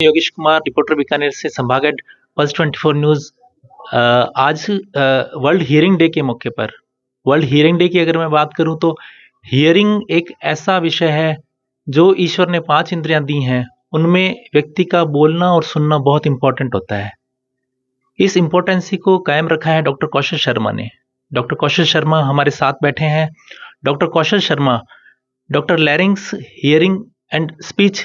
Yogesh Kumar, reporter Bikaner से संभाग head pulse 24 news. आज वर्ल्ड हियरिंग डे के मौके पर वर्ल्ड हियरिंग डे की अगर मैं बात करूं तो हियरिंग एक ऐसा विषय है जो ईश्वर ने 5 इंद्रियां दी हैं, उनमें व्यक्ति का बोलना और सुनना बहुत इंपॉर्टेंट होता है। इस इम्पोर्टेंसी को कायम रखा है डॉक्टर कौशल शर्मा ने। डॉक्टर कौशल शर्मा हमारे साथ बैठे हैं। Doctor Kaushal Sharma doctor लैरिंग्स hearing and speech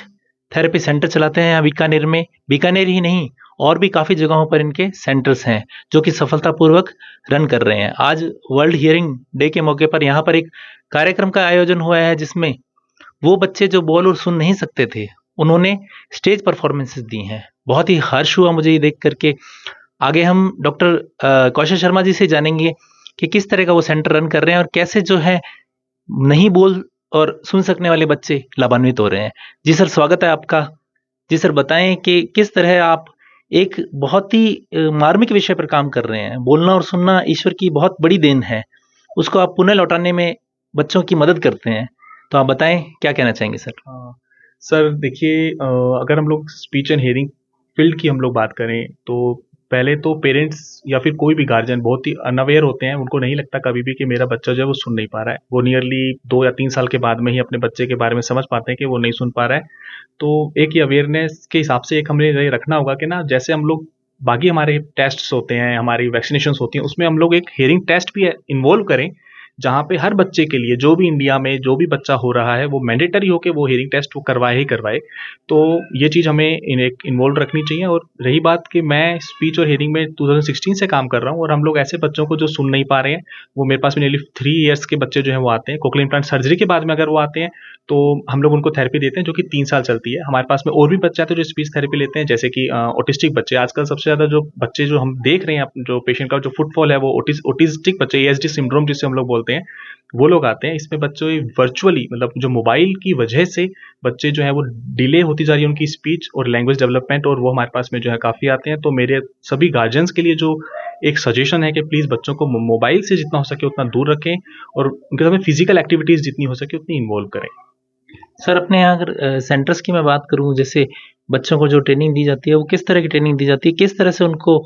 therapy centre चलाते हैं यहाँ बीकानेर में। बीकानेर ही नहीं, और भी काफ़ी जगहों पर इनके सेंटर्स हैं जो कि सफलतापूर्वक रन कर रहे हैं। आज वर्ल्ड हियरिंग डे के मौके पर यहाँ पर एक कार्यक्रम का आयोजन हुआ है जिसमें वो बच्चे जो बोल और सुन नहीं सकते थे, उन्होंने स्टेज परफॉर्मेंसेस दी हैं। बहुत ही हर्ष हुआ मुझे ये देख करके। आगे हम डॉक्टर कौशल शर्मा जी से जानेंगे कि किस तरह का वो सेंटर रन कर रहे हैं और कैसे जो है नहीं बोल और सुन सकने वाले बच्चे लाभान्वित हो रहे हैं। जी सर, स्वागत है आपका। जी सर, बताएं कि किस तरह आप एक बहुत ही मार्मिक विषय पर काम कर रहे हैं। बोलना और सुनना ईश्वर की बहुत बड़ी देन है, उसको आप पुनः लौटाने में बच्चों की मदद करते हैं। तो आप बताएं, क्या कहना चाहेंगे सर? सर देखिए, अगर हम लोग स्पीच एंड हियरिंग फील्ड की हम लोग बात करें तो पहले तो पेरेंट्स या फिर कोई भी गार्जियन बहुत ही अनअवेयर होते हैं। उनको नहीं लगता कभी भी कि मेरा बच्चा जो है वो सुन नहीं पा रहा है। वो नियरली 2 या 3 साल के बाद में ही अपने बच्चे के बारे में समझ पाते हैं कि वो नहीं सुन पा रहा है। तो एक ये अवेयरनेस के हिसाब से एक हमें ये रखना होगा कि ना, जैसे हम लोग बाकी हमारे टेस्ट्स होते हैं, हमारी वैक्सीनेशंस होती हैं, उसमें हम लोग एक हियरिंग टेस्ट भी इन्वॉल्व करें, जहाँ पे हर बच्चे के लिए, जो भी इंडिया में जो भी बच्चा हो रहा है, वो मैंडेटरी हो के वो हियरिंग टेस्ट वो करवाए ही करवाए। तो ये चीज़ हमें इन्वॉल्व रखनी चाहिए। और रही बात कि मैं स्पीच और हियरिंग में 2016 से काम कर रहा हूँ, और हम लोग ऐसे बच्चों को जो सुन नहीं पा रहे हैं, वो मेरे पास में नियरली 3 ईयर्स के बच्चे जो हैं वो आते हैं। कोक्लियर इम्प्लांट सर्जरी के बाद में अगर वो आते हैं तो हम लोग उनको थेरेपी देते हैं जो कि 3 साल चलती है। हमारे पास में और भी बच्चे आते हैं जो स्पीच थेरेपी लेते हैं, जैसे कि ऑटिस्टिक बच्चे। आजकल सबसे ज़्यादा जो बच्चे जो हम देख रहे हैं, जो पेशेंट का जो फुटफॉल है, वो ऑटिस्टिक बच्चे, एएसडी सिंड्रोम जिसे हम लोग बोलते हैं, वो लोग आते हैं। इसमें बच्चे वर्चुअली, मतलब जो मोबाइल की वजह से बच्चे जो है वो डिले होती जा रही है उनकी स्पीच और लैंग्वेज डेवलपमेंट, और वो हमारे पास में जो है काफ़ी आते हैं। तो मेरे सभी गार्जियंस के लिए जो एक सजेशन है कि प्लीज़ बच्चों को मोबाइल से जितना हो सके उतना दूर रखें, और उनके साथ में फिजिकल एक्टिविटीज़ जितनी हो सके उतनी इन्वॉल्व करें। सर, अपने यहाँ अगर सेंटर्स की मैं बात करूँ, जैसे बच्चों को जो ट्रेनिंग दी जाती है, वो किस तरह की ट्रेनिंग दी जाती है? किस तरह से उनको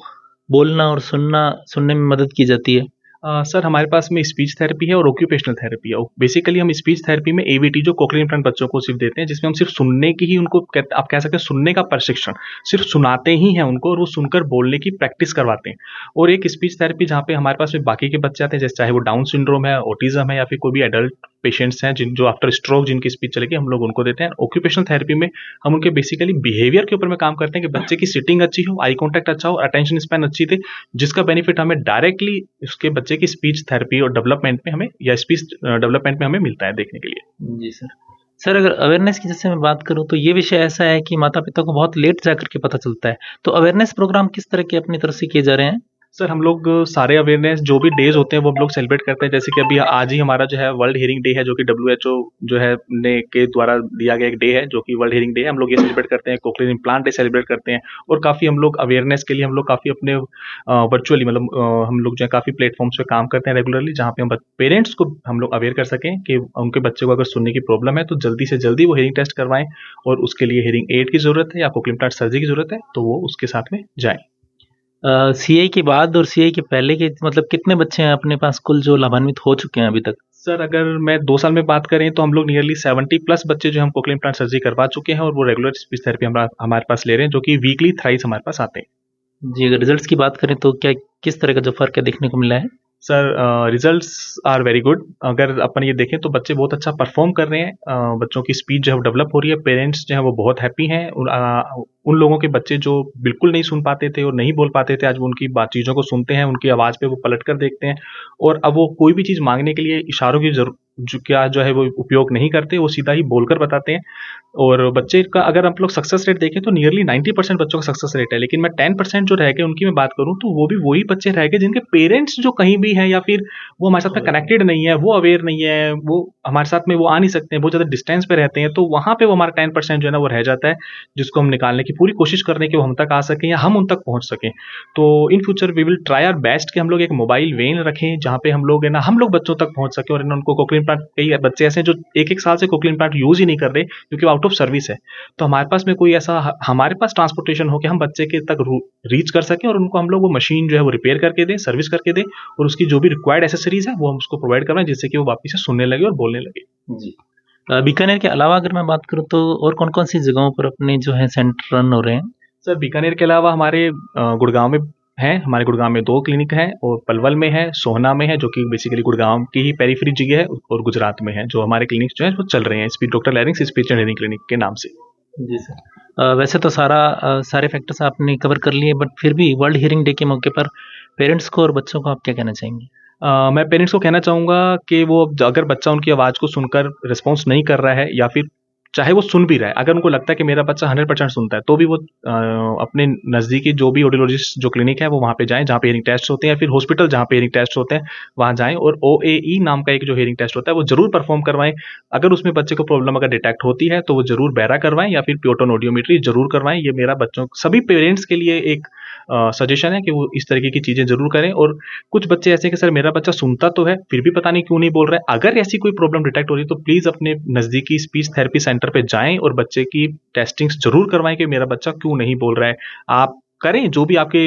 बोलना और सुनने में मदद की जाती है? सर हमारे पास में स्पीच थेरेपी है और ऑक्यूपेशनल थेरेपी है। बेसिकली हम स्पीच थेरेपी में एवीटी, जो कोक्लियर इम्प्लांट बच्चों को सिर्फ देते हैं, जिसमें हम सिर्फ सुनने की ही उनको आप कह सकते हैं सुनने का प्रशिक्षण, सिर्फ सुनाते ही हैं उनको, और वो सुनकर बोलने की प्रैक्टिस करवाते हैं। और एक स्पीच थेरेपी जहाँ पे हमारे पास में बाकी के बच्चे आते हैं, जैसे चाहे वो डाउन सिंड्रोम है, ऑटिज्म है, या फिर कोई भी एडल्ट पेशेंट्स हैं जो आफ्टर स्ट्रोक जिनकी स्पीच चलेगी, हम लोग उनको देते हैं। ऑक्यूपेशनल थेरेपी में हम उनके बेसिकली बिहेवियर के ऊपर में काम करते हैं कि बच्चे की सिटिंग अच्छी हो, आई कॉन्टैक्ट अच्छा हो, अटेंशन स्पैन अच्छी थे, जिसका बेनिफिट हमें डायरेक्टली उसके बच्चे की स्पीच थेरेपी और डेवलपमेंट में हमें, या स्पीच डेवलपमेंट में हमें मिलता है देखने के लिए। जी सर। सर, अगर अवेयरनेस की जैसे मैं बात करूँ तो ये विषय ऐसा है कि माता-पिता को बहुत लेट जाकर के पता चलता है। तो अवेयरनेस प्रोग्राम किस तरह के अपनी तरफ से किए जा रहे हैं? सर हम लोग सारे अवेयरनेस जो भी डेज होते हैं वो हम लोग सेलिब्रेट करते हैं। जैसे कि अभी आज ही हमारा जो है वर्ल्ड हियरिंग डे है, जो कि डब्ल्यूएचओ जो है ने के द्वारा दिया गया एक डे है, जो कि वर्ल्ड हियरिंग डे है। हम लोग ये सेलिब्रेट करते हैं, कोक्लियर इम्प्लांट डे सेलिब्रेट करते हैं, और काफ़ी हम लोग अवेयरनेस के लिए हम लोग काफ़ी अपने वर्चुअली, मतलब हम लोग जो है काफ़ी प्लेटफॉर्म्स पे काम करते हैं रेगुलरली, जहाँ पे हम पेरेंट्स को हम लोग अवेयर कर सकें कि उनके बच्चे को अगर सुनने की प्रॉब्लम है तो जल्दी से जल्दी वो हियरिंग टेस्ट करवाएं, और उसके लिए हियरिंग एड की ज़रूरत है या कोक्लियर इम्प्लांट सर्जरी की ज़रूरत है तो वो उसके साथ में जाएं। सीआई के बाद और सीआई के पहले के मतलब कितने बच्चे हैं अपने पास कुल जो लाभान्वित हो चुके हैं अभी तक? सर अगर मैं 2 साल में बात करें तो हम लोग नियरली 70 प्लस बच्चे जो हम कोक्लियर इम्प्लांट सर्जरी करवा चुके हैं, और वो रेगुलर स्पीच थेरेपी हमारे पास ले रहे हैं, जो कि वीकली थ्राइस हमारे पास आते हैं। जी, अगर रिजल्ट्स की बात करें तो क्या किस तरह का जो फ़र्क है देखने को मिला है? Sir results are very good. अगर अपन ये देखें तो बच्चे बहुत अच्छा परफॉर्म कर रहे हैं। बच्चों की स्पीच जो है वो डेवलप हो रही है। पेरेंट्स जो है वो बहुत हैप्पी हैं। उन लोगों के बच्चे जो बिल्कुल नहीं सुन पाते थे और नहीं बोल पाते थे, आज वो उनकी बात चीज़ों को सुनते हैं, उनकी आवाज़ पे वो पलट कर देखते हैं, और अब वो कोई भी चीज़ मांगने के लिए इशारों की जो है वो उपयोग नहीं करते, वो सीधा ही बोलकर बताते हैं। और बच्चे का अगर हम लोग सक्सेस रेट देखें तो नियरली 90% बच्चों का सक्सेस रेट है। लेकिन मैं 10% जो रह गए उनकी मैं बात करूं तो वो भी वही बच्चे रह गए जिनके पेरेंट्स जो कहीं भी हैं, या फिर वो हमारे साथ में कनेक्टेड नहीं है, वो अवेयर नहीं है, वो हमारे साथ में वो आ नहीं सकते हैं, बहुत ज़्यादा डिस्टेंस पे रहते हैं। तो वहाँ पे वो हमारा 10% जो है ना वो रह जाता है, जिसको हम निकालने की पूरी कोशिश कर रहे हैं कि वो हम तक आ सकें या हम उन तक पहुँच सकें। तो in future we will try our best कि हम लोग एक मोबाइल वेन रखें, जहाँ पे हम लोग है ना, हम लोग बच्चों तक पहुँच सकें और उनको कोक्लियर इम्प्लांट, कई बच्चे ऐसे हैं जो 1-1 साल से कोक्लियर इम्प्लांट यूज़ ही नहीं कर रहे क्योंकि वो आउट ऑफ सर्विस है। तो हमारे पास में कोई ऐसा हमारे पास ट्रांसपोर्टेशन हो कि हम बच्चे के तक रीच कर सकें और उनको हम लोग वो मशीन जो है वो रिपेयर करके दें, सर्विस करके दें और उसकी जो भी रिक्वायर्ड एसेसरीज़ है वो हम उसको प्रोवाइड करवाएँ जिससे कि वो वापस से सुनने लगे और बोलने लगे। जी। बीकानेर के अलावा अगर मैं बात करूँ तो और कौन-कौन सी जगहों पर अपने जो है सेंटर रन हो रहे हैं? सर बीकानेर के अलावा हमारे गुड़गाँव में हैं, हमारे गुड़गाँव में 2 क्लिनिक हैं और पलवल में है, सोहना में है जो कि बेसिकली गुड़गाँव की ही पेरिफेरी जगह है और गुजरात में है जो हमारे क्लिनिक्स जो हैं वो चल रहे हैं doctor लैरिंग्स speech and hearing clinic के नाम से। जी सर। वैसे तो सारे फैक्टर्स आपने कवर कर लिए बट फिर भी वर्ल्ड हियरिंग डे के मौके पर पेरेंट्स को और बच्चों को आप क्या कहना चाहेंगे? मैं पेरेंट्स को कहना चाहूँगा कि वो अगर बच्चा उनकी आवाज़ को सुनकर रिस्पॉन्स नहीं कर रहा है या फिर चाहे वो सुन भी रहा है, अगर उनको लगता है कि मेरा बच्चा 100% सुनता है, तो भी वो अपने नज़दीकी जो भी ऑडियोलॉजिस्ट जो क्लिनिक है, वो वहाँ पे जाएँ, जहाँ पे हियरिंग टेस्ट होते हैं या फिर हॉस्पिटल जहाँ पे हियरिंग टेस्ट होते हैं, वहाँ जाएँ और ओएई नाम का एक जो हियरिंग टेस्ट होता है, वो ज़रूर परफ़ॉर्म करवाएँ। अगर उसमें बच्चे को प्रॉब्लम अगर डिटेक्ट होती है, तो वो ज़रूर बैरा करवाएँ या फिर प्योटन ऑडियोमेट्री ज़रूर करवाएँ। ये मेरा बच्चों सभी पेरेंट्स के लिए एक सजेशन है कि वो इस तरीके की चीज़ें ज़रूर करें और कुछ बच्चे ऐसे हैं कि सर मेरा बच्चा सुनता तो है, फिर भी पता नहीं क्यों नहीं बोल रहा है। अगर ऐसी कोई प्रॉब्लम डिटेक्ट हो रही है, तो प्लीज़ अपने नज़दीकी स्पीच थेरेपी सेंटर पे जाएँ और बच्चे की टेस्टिंग्स ज़रूर करवाएँ कि मेरा बच्चा क्यों नहीं बोल रहा है। आप करें, जो भी आपके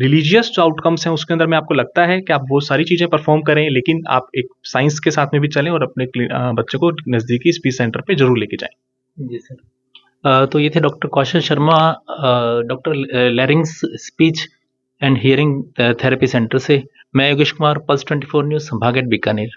रिलीजियस जो आउटकम्स हैं, उसके अंदर में आपको लगता है कि आप वो सारी चीज़ें परफ़ॉर्म करें, लेकिन आप एक साइंस के साथ में भी चलें और अपने बच्चे को नज़दीकी स्पीच सेंटर पे ज़रूर लेके जाएँ। जी सर। तो ये थे doctor Kaushal Sharma doctor लैरिंग्स speech and hearing therapy centre से। मैं योगेश कुमार, पल्स 24 न्यूज़, संभाग एट बीकानेर।